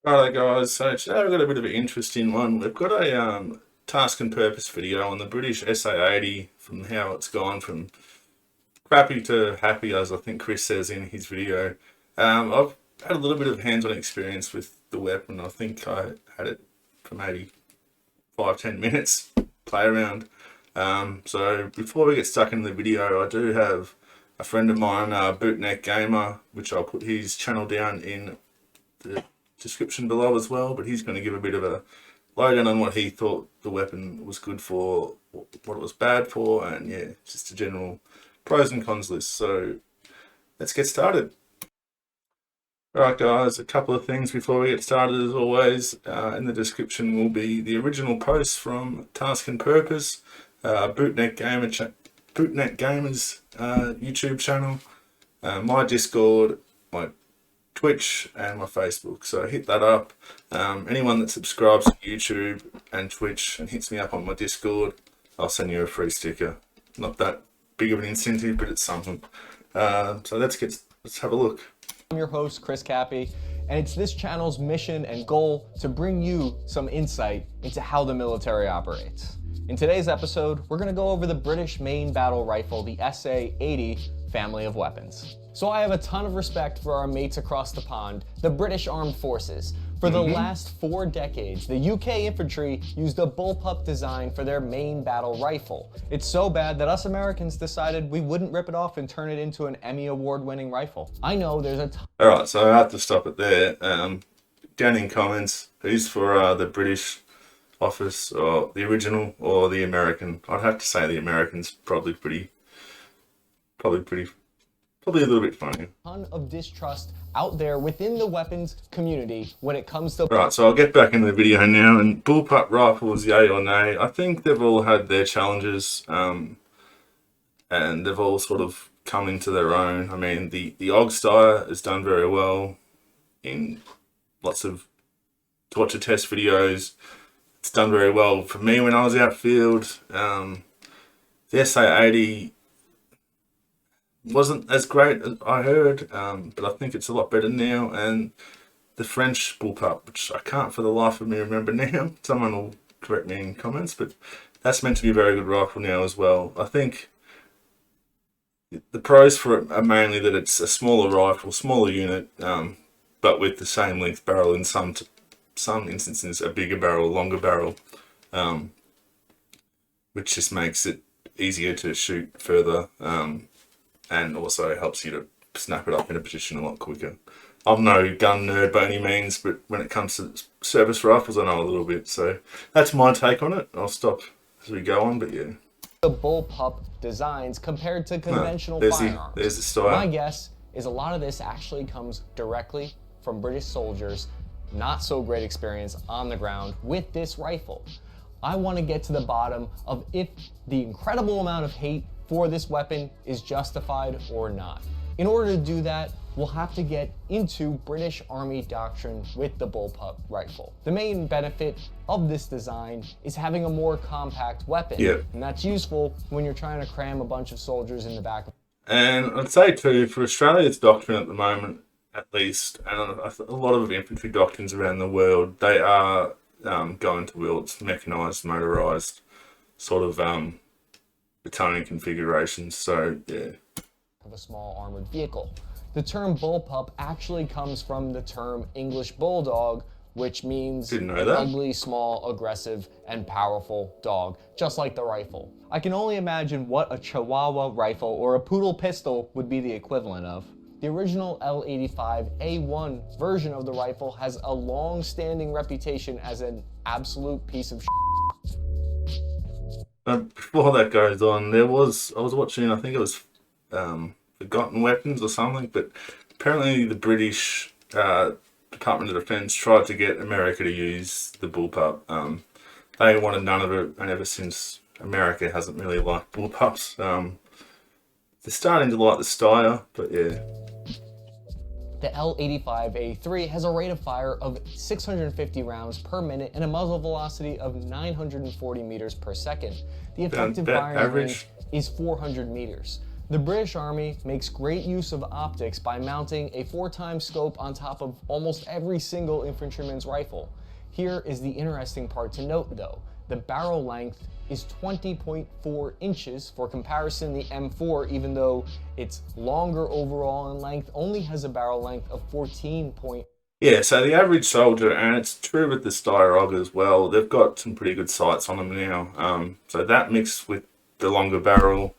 Alright guys, so today we've got a bit of an interesting one. We've got a task and purpose video on the British SA-80, from how it's gone from crappy to happy, as I think Chris says in his video. I've had a little bit of hands-on experience with the weapon. I think I had it for maybe 5-10 minutes play around. So before we get stuck into the video, I do have a friend of mine, Bootneckgamer, which I'll put his channel down in the description below as well, but he's going to give a bit of a lowdown on what he thought the weapon was good for, what it was bad for, and yeah, just a general pros and cons list. So let's get started. Alright guys, a couple of things before we get started. As always, in the description will be the original post from Task and Purpose, Bootneckgamer's YouTube channel, my Discord, my Twitch, and my Facebook. So hit that up. Anyone that subscribes to YouTube and Twitch and hits me up on my Discord, I'll send you a free sticker. Not that big of an incentive, but it's something. So let's have a look. I'm your host, Chris Cappy, and it's this channel's mission and goal to bring you some insight into how the military operates. In today's episode, we're going to go over the British main battle rifle, the SA-80 family of weapons. So I have a ton of respect for our mates across the pond, the British Armed Forces. For the last 4 decades, the UK infantry used a bullpup design for their main battle rifle. It's so bad that us Americans decided we wouldn't rip it off and turn it into an Emmy Award-winning rifle. I know there's a ton. Alright, so I have to stop it there. Down in comments, who's for the British office, or the original, or the American? I'd have to say the American's probably a little bit funny. Ton of distrust out there within the weapons community when it comes to... Right, so I'll get back into the video now, and bullpup rifles, yay or nay. I think they've all had their challenges, and they've all sort of come into their own. I mean, the Ogsteyr has done very well in lots of torture test videos. It's done very well for me when I was outfield. The SA-80 wasn't as great as I heard, but I think it's a lot better now. And the French bullpup, which I can't for the life of me remember now, someone will correct me in comments, but that's meant to be a very good rifle now as well. I think the pros for it are mainly that it's a smaller rifle, smaller unit, but with the same length barrel, in some instances a bigger barrel, longer barrel, which just makes it easier to shoot further, and also helps you to snap it up in a position a lot quicker. I'm no gun nerd by any means, but when it comes to service rifles, I know a little bit. So that's my take on it. I'll stop as we go on, but yeah. The bullpup designs compared to conventional firearms. There's the style. My guess is a lot of this actually comes directly from British soldiers, not so great experience on the ground with this rifle. I want to get to the bottom of if the incredible amount of hate for this weapon is justified or not. In order to do that, we'll have to get into British Army doctrine with the bullpup rifle. The main benefit of this design is having a more compact weapon, and that's useful when you're trying to cram a bunch of soldiers in the back. And I'd say too, for Australia's doctrine at the moment, at least, and a lot of infantry doctrines around the world, they are going towards mechanised, motorised sort of battalion configurations. So yeah, of a small armored vehicle. The term bullpup actually comes from the term English bulldog, which means an ugly, small, aggressive, and powerful dog, just like the rifle. I can only imagine what a Chihuahua rifle or a poodle pistol would be the equivalent of. The original L85A1 version of the rifle has a long-standing reputation as an absolute piece of shit. Before that goes on, I was watching, I think it was Forgotten Weapons or something, but apparently the British Department of Defence tried to get America to use the bullpup. They wanted none of it, and ever since, America hasn't really liked bullpups. They're starting to like the Steyr, but yeah. The L85A3 has a rate of fire of 650 rounds per minute and a muzzle velocity of 940 meters per second. The effective firing range is 400 meters. The British Army makes great use of optics by mounting a 4x scope on top of almost every single infantryman's rifle. Here is the interesting part to note though. The barrel length is 20.4 inches. For comparison, the M4, even though it's longer overall in length, only has a barrel length of 14. Yeah, so the average soldier, and it's true with the Steyr as well, they've got some pretty good sights on them now. So that mixed with the longer barrel,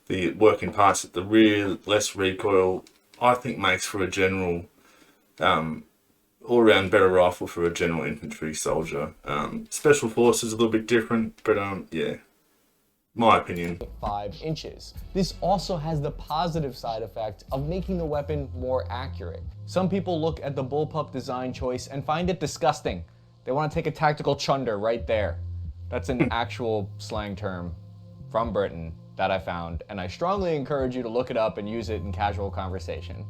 the working parts at the rear, less recoil, I think makes for a general, all-around better rifle for a general infantry soldier. Special forces a little bit different, but yeah, my opinion. 5 inches. This also has the positive side effect of making the weapon more accurate. Some people look at the bullpup design choice and find it disgusting. They want to take a tactical chunder right there. That's an actual slang term from Britain that I found, and I strongly encourage you to look it up and use it in casual conversation.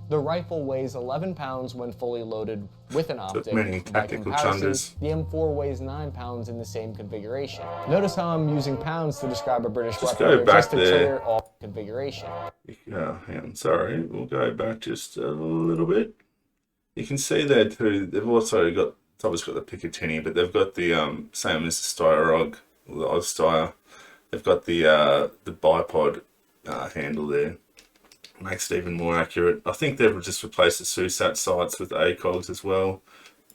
The rifle weighs 11 pounds when fully loaded with an optic. Many tactical chunders. The M4 weighs 9 pounds in the same configuration. Notice how I'm using pounds to describe a British weapon. Go back just to there. trigger all configuration. Yeah, hang on, sorry, we'll go back just a little bit. You can see there too, they've also got, it's obviously got the Picatinny, but they've got the same as the Steyr, or the Oz-Steyr. They've got the bipod handle there. Makes it even more accurate. I think they've just replaced the SUSAT sights with ACOGs as well.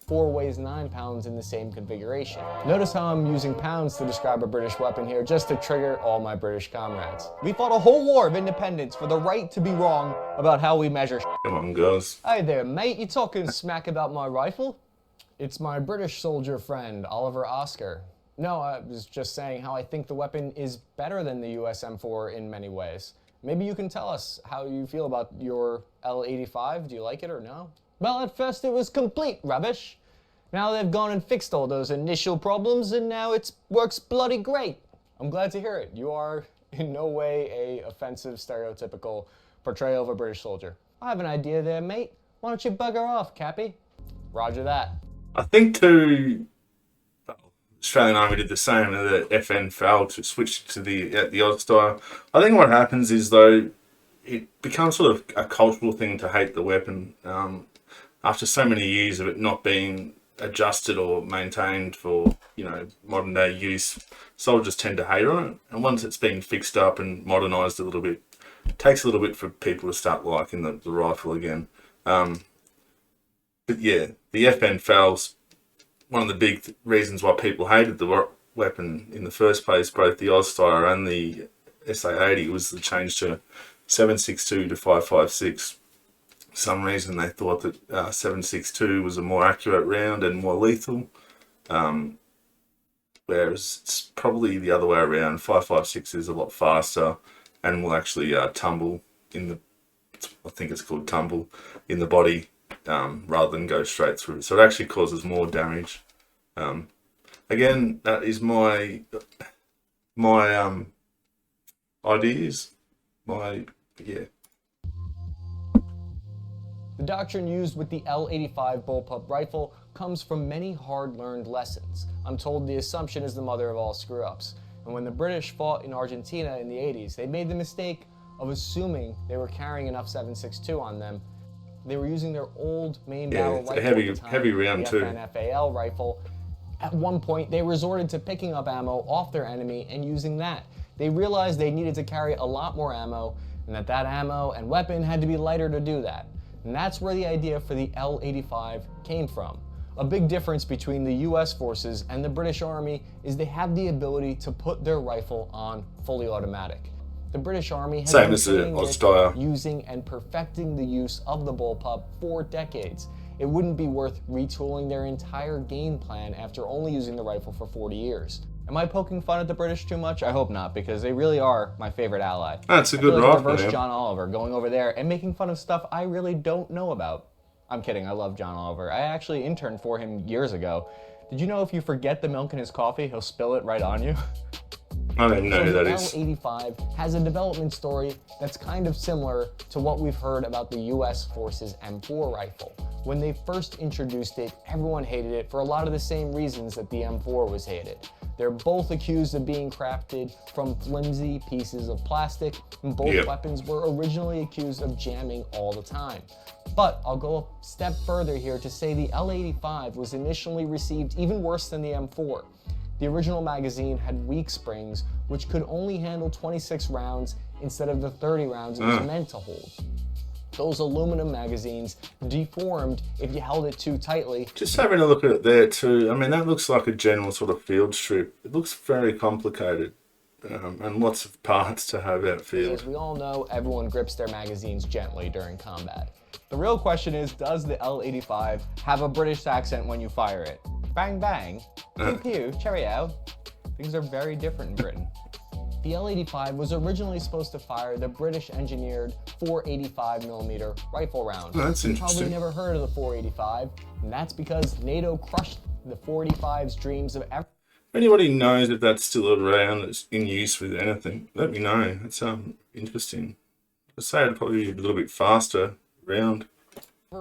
4 weighs 9 pounds in the same configuration. Notice how I'm using pounds to describe a British weapon here, just to trigger all my British comrades. We fought a whole war of independence for the right to be wrong about how we measure. Come on, guys. Hey there, mate. You talking smack about my rifle? It's my British soldier friend, Oliver Oscar. No, I was just saying how I think the weapon is better than the US M4 in many ways. Maybe you can tell us how you feel about your L85. Do you like it or no? Well, at first it was complete rubbish. Now they've gone and fixed all those initial problems and now it works bloody great. I'm glad to hear it. You are in no way a offensive, stereotypical portrayal of a British soldier. I have an idea there, mate. Why don't you bugger off, Cappy? Roger that. I think too, Australian Army did the same, and the FN failed to switch to the Oz-Steyr. I think what happens is though, it becomes sort of a cultural thing to hate the weapon. After so many years of it not being adjusted or maintained for, you know, modern day use, soldiers tend to hate on it. And once it's been fixed up and modernized a little bit, it takes a little bit for people to start liking the rifle again. But yeah, the FN fails. One of the big reasons why people hated the weapon in the first place, both the Oz-Steyr and the SA-80, was the change to 7.62 to 5.56. For some reason they thought that 7.62 was a more accurate round and more lethal, whereas it's probably the other way around. 5.56 is a lot faster and will actually tumble in the, I think it's called tumble, in the body, rather than go straight through. So it actually causes more damage. Again, that is my ideas. Yeah. The doctrine used with the L85 Bullpup rifle comes from many hard-learned lessons. I'm told the assumption is the mother of all screw-ups. And when the British fought in Argentina in the 80s, they made the mistake of assuming they were carrying enough 7.62 on them. They were using their old main barrel rifle, heavy round the too. FNFAL rifle. At one point, they resorted to picking up ammo off their enemy and using that. They realized they needed to carry a lot more ammo, and that ammo and weapon had to be lighter to do that. And that's where the idea for the L85 came from. A big difference between the US forces and the British Army is they have the ability to put their rifle on fully automatic. The British Army has been using and perfecting the use of the bullpup for decades. It wouldn't be worth retooling their entire game plan after only using the rifle for 40 years. Am I poking fun at the British too much? I hope not, because they really are my favorite ally. That's a good rifle, reverse John Oliver, going over there and making fun of stuff I really don't know about. I'm kidding, I love John Oliver. I actually interned for him years ago. Did you know if you forget the milk in his coffee, he'll spill it right on you? I don't even know who that is. The L85 has a development story that's kind of similar to what we've heard about the US Forces M4 rifle. When they first introduced it, everyone hated it for a lot of the same reasons that the M4 was hated. They're both accused of being crafted from flimsy pieces of plastic, and both weapons were originally accused of jamming all the time. But I'll go a step further here to say the L85 was initially received even worse than the M4. The original magazine had weak springs, which could only handle 26 rounds instead of the 30 rounds it was meant to hold. Those aluminum magazines deformed if you held it too tightly. Just having a look at it there too, I mean, that looks like a general sort of field strip. It looks very complicated and lots of parts to have outfield. As we all know, everyone grips their magazines gently during combat. The real question is, does the L85 have a British accent when you fire it? Bang bang, pew pew, cheerio. Things are very different in Britain. The L85 was originally supposed to fire the British engineered 485mm rifle round. Oh, that's interesting. You've probably never heard of the 485, and that's because NATO crushed the 485's dreams of everyone. If anybody knows if that's still around, that's in use with anything, let me know. It's interesting. I'd say it'd probably be a little bit faster round.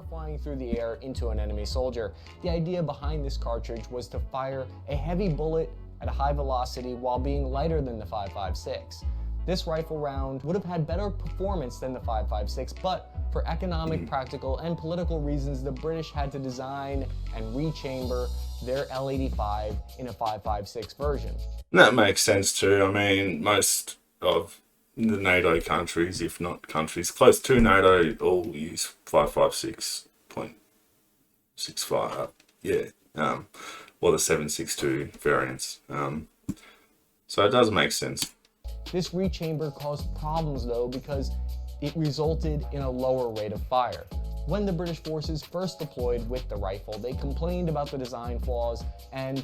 Flying through the air into an enemy soldier. The idea behind this cartridge was to fire a heavy bullet at a high velocity while being lighter than the 5.56. This rifle round would have had better performance than the 5.56, but for economic, practical, and political reasons, the British had to design and rechamber their L85 in a 5.56 version. That makes sense too. I mean, most of the NATO countries, if not countries close to NATO, all use 5.56.65. Or the 7.62 variants. So it does make sense. This rechamber caused problems though because it resulted in a lower rate of fire. When the British forces first deployed with the rifle, they complained about the design flaws and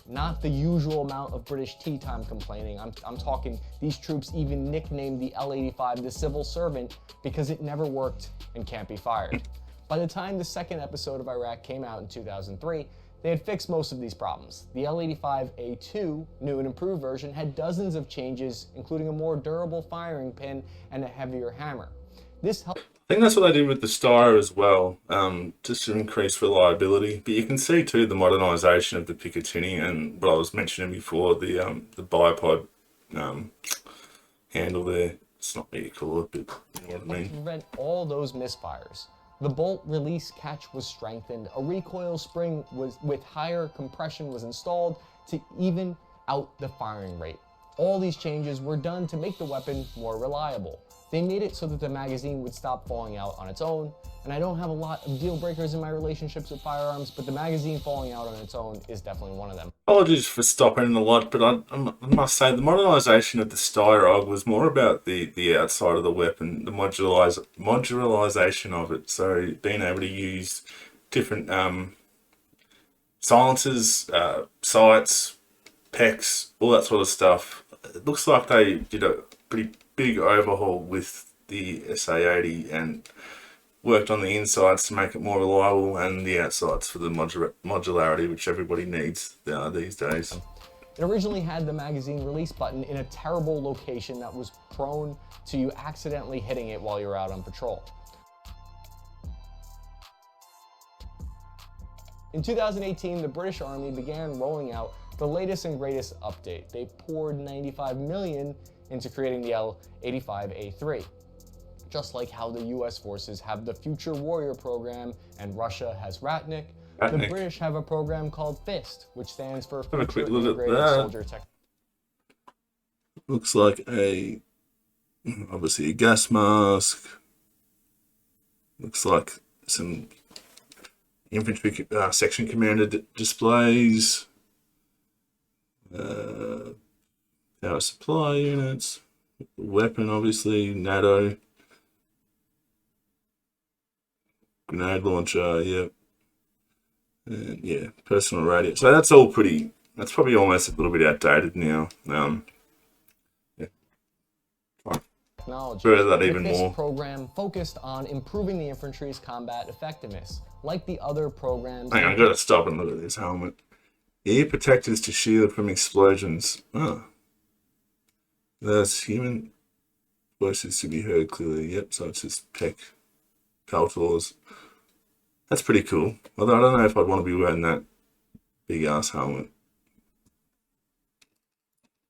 not the usual amount of British tea time complaining. I'm talking, these troops even nicknamed the L85 the civil servant because it never worked and can't be fired. By the time the second episode of Iraq came out in 2003, they had fixed most of these problems. The L85A2, new and improved version, had dozens of changes, including a more durable firing pin and a heavier hammer. This helped. I think that's what they did with the Styre as well, just to increase reliability. But you can see too the modernisation of the Picatinny and what I was mentioning before, the bipod handle there. It's not what you call it, but you know what I mean. To prevent all those misfires. The bolt release catch was strengthened, a recoil spring with higher compression was installed to even out the firing rate. All these changes were done to make the weapon more reliable. They made it so that the magazine would stop falling out on its own, and I don't have a lot of deal breakers in my relationships with firearms, but the magazine falling out on its own is definitely one of them. Apologies for stopping a lot, but I must say the modernisation of the Styre was more about the outside of the weapon, the modularisation of it. So being able to use different silencers, sights, pecs, all that sort of stuff. It looks like they did a pretty big overhaul with the SA80 and worked on the insides to make it more reliable and the outsides for the modularity, which everybody needs these days. It originally had the magazine release button in a terrible location that was prone to you accidentally hitting it while you're out on patrol. In 2018, the British Army began rolling out the latest and greatest update. They poured $95 million into creating the L85A3. Just like how the US forces have the Future Warrior program and Russia has Ratnik, the British have a program called FIST, which stands for Future Integrated Soldier Tech. Looks like obviously a gas mask. Looks like some infantry section commander displays. Power supply units, weapon obviously, NATO, grenade launcher, yep, and yeah, personal radio. So that's all pretty, that's probably almost a little bit outdated now. Yeah. Further that even more. This program focused on improving the infantry's combat effectiveness. Like the other programs... Hang on, I've got to stop and look at this helmet. Ear protectors to shield from explosions. Oh. There's human voices to be heard clearly. Yep, so it's just Peltors. That's pretty cool. Although I don't know if I'd want to be wearing that big ass helmet.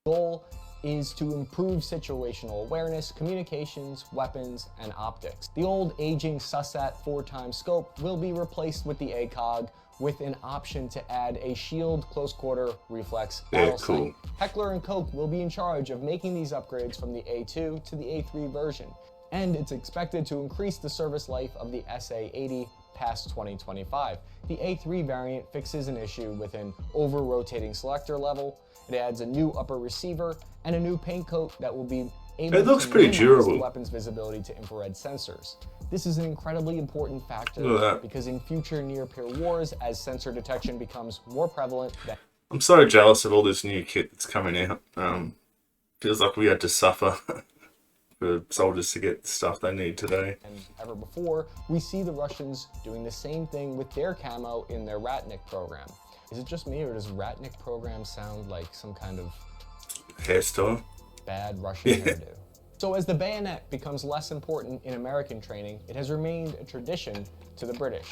Goal is to improve situational awareness, communications, weapons, and optics. The old aging SUSAT 4x scope will be replaced with the ACOG with an option to add a shield close quarter reflex battle sight. Heckler & Koch will be in charge of making these upgrades from the A2 to the A3 version, and it's expected to increase the service life of the SA-80 past 2025. The A3 variant fixes an issue with an over-rotating selector level. It adds a new upper receiver and a new paint coat that will be able to minimize the weapon's visibility to infrared sensors. This is an incredibly important factor because in future near-peer wars, as sensor detection becomes more prevalent, I'm so jealous of all this new kit that's coming out. Feels like we had to suffer for soldiers to get the stuff they need today. And ever before, we see the Russians doing the same thing with their camo in their Ratnik program. Is it just me, or does Ratnik program sound like some kind of hairstyle? Bad Russian hairdo? So as the bayonet becomes less important in American training, it has remained a tradition to the British.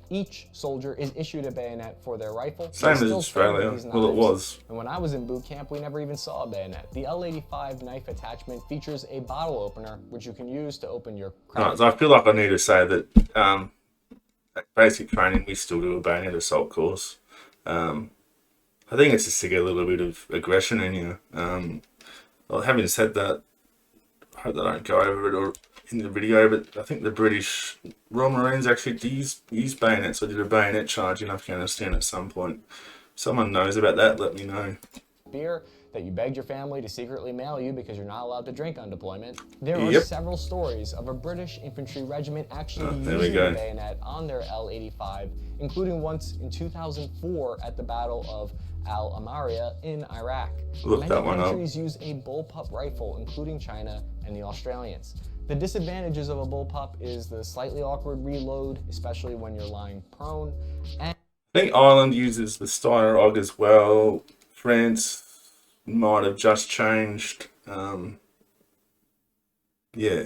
Each soldier is issued a bayonet for their rifle. Same as Australia. Well, it was. And when I was in boot camp, we never even saw a bayonet. The L85 knife attachment features a bottle opener, which you can use to open your crack. So I feel like I need to say that at basic training, we still do a bayonet assault course. I think it's just to get a little bit of aggression in you. Well, having said that, I hope they don't go over it or in the video, but I think the British Royal Marines actually use bayonets. I did a bayonet charge in Afghanistan at some point. If someone knows about that, let me know. Beer that you begged your family to secretly mail you because you're not allowed to drink on deployment. There are several stories of a British infantry regiment actually using a bayonet on their L85, including once in 2004 at the Battle of Al Amaria in Iraq. Many countries use a bullpup rifle, including China and the Australians. The disadvantages of a bullpup is the slightly awkward reload, especially when you're lying prone. And I think Ireland uses the Steiner Og as well. France might have just changed. Yeah,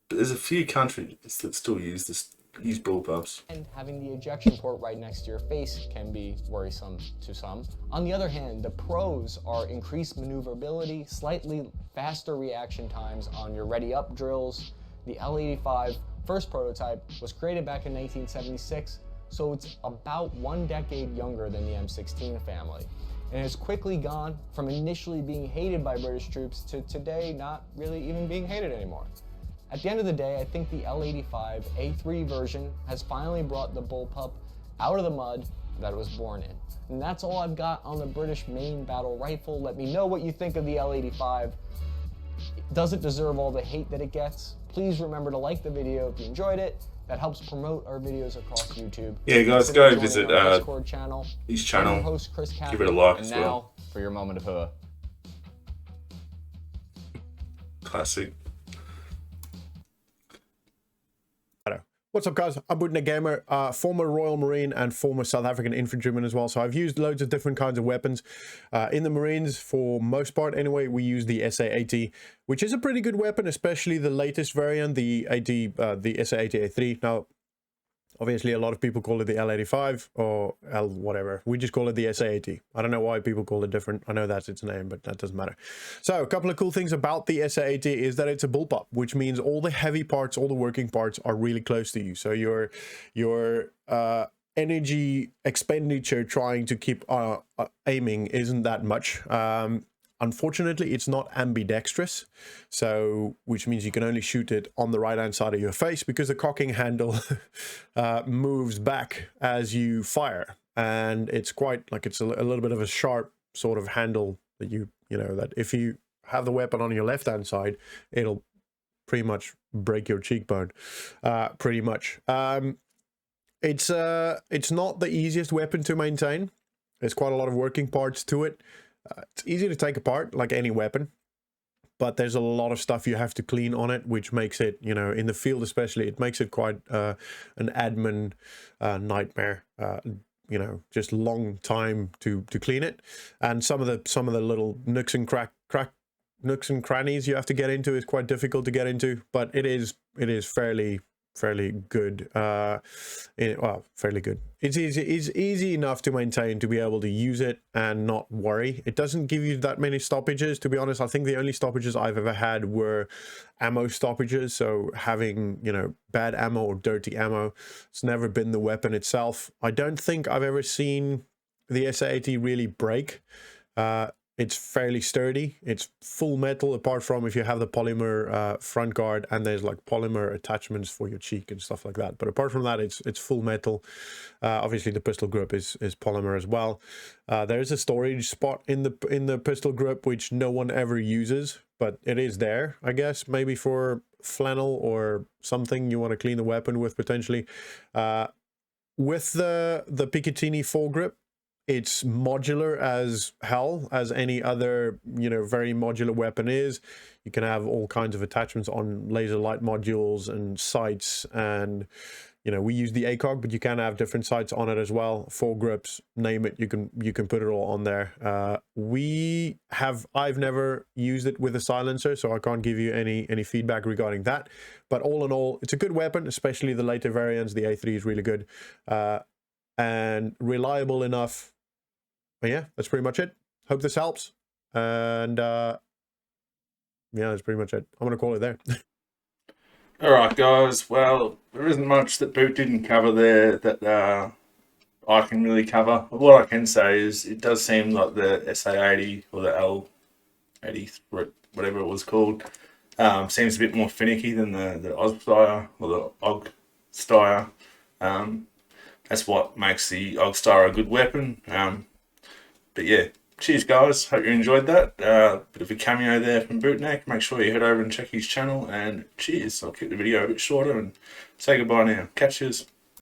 but there's a few countries that still use bullpups. And having the ejection port right next to your face can be worrisome to some. On the other hand, the pros are increased maneuverability, slightly faster reaction times on your ready up drills. The L85 first prototype was created back in 1976, so it's about 1 decade younger than the M16 family. And it's quickly gone from initially being hated by British troops to today not really even being hated anymore. At the end of the day, I think the L85 A3 version has finally brought the bullpup out of the mud that it was born in. And that's all I've got on the British main battle rifle. Let me know what you think of the L85. Does it deserve all the hate that it gets? Please remember to like the video if you enjoyed it. That helps promote our videos across YouTube. Yeah, guys, go visit Discord channel. His channel. Host Chris Cappy. Give it a like as well. And now for your moment of HOOAH. Classic. What's up, guys? I'm Bootneckgamer, former Royal Marine and former South African infantryman as well. So I've used loads of different kinds of weapons. In the Marines, for most part anyway, we use the SA-80, which is a pretty good weapon, especially the latest variant, the SA-80A3. Now, obviously, a lot of people call it the L85 or L whatever. We just call it the SA-80. I don't know why people call it different. I know that's its name, but that doesn't matter. So a couple of cool things about the SA-80 is that it's a bullpup, which means all the heavy parts, all the working parts are really close to you. So your energy expenditure trying to keep aiming isn't that much. Unfortunately, it's not ambidextrous, so which means you can only shoot it on the right-hand side of your face because the cocking handle moves back as you fire, and it's quite like it's a little bit of a sharp sort of handle that you know that if you have the weapon on your left-hand side, it'll pretty much break your cheekbone, pretty much. It's not the easiest weapon to maintain. There's quite a lot of working parts to it. It's easy to take apart like any weapon, but there's a lot of stuff you have to clean on it, which makes it, you know, in the field especially, it makes it quite an admin nightmare. You know, just long time to clean it, and some of the little nooks and crannies you have to get into is quite difficult to get into, but it is fairly fairly good. Well, fairly good. It's easy enough to maintain, to be able to use it and not worry. It doesn't give you that many stoppages, to be honest. I think the only stoppages I've ever had were ammo stoppages. So having, you know, bad ammo or dirty ammo, it's never been the weapon itself. I don't think I've ever seen the SA80 really break. It's fairly sturdy. It's full metal, apart from if you have the polymer front guard, and there's like polymer attachments for your cheek and stuff like that. But apart from that, it's full metal. Obviously, the pistol grip is polymer as well. There is a storage spot in the pistol grip which no one ever uses, but it is there, I guess, maybe for flannel or something you want to clean the weapon with potentially. With the Picatinny foregrip, it's modular as hell, as any other, you know, very modular weapon is. You can have all kinds of attachments on laser light modules and sights, and, you know, we use the ACOG, but you can have different sights on it as well. Foregrips, name it, you can put it all on there. I've never used it with a silencer, so I can't give you any feedback regarding that. But all in all, it's a good weapon, especially the later variants. The A3 is really good and reliable enough. But yeah, that's pretty much it. Hope this helps. And yeah, that's pretty much it. I'm going to call it there. Alright guys, well, there isn't much that Boot didn't cover there that I can really cover. But what I can say is it does seem like the SA80 or the L85, whatever it was called, seems a bit more finicky than the Ozstire or the Ogstire. That's what makes the Ogstire a good weapon. But yeah, cheers guys, hope you enjoyed that. Bit of a cameo there from Bootneck. Make sure you head over and check his channel, and cheers. I'll keep the video a bit shorter and say goodbye now. Catch yous.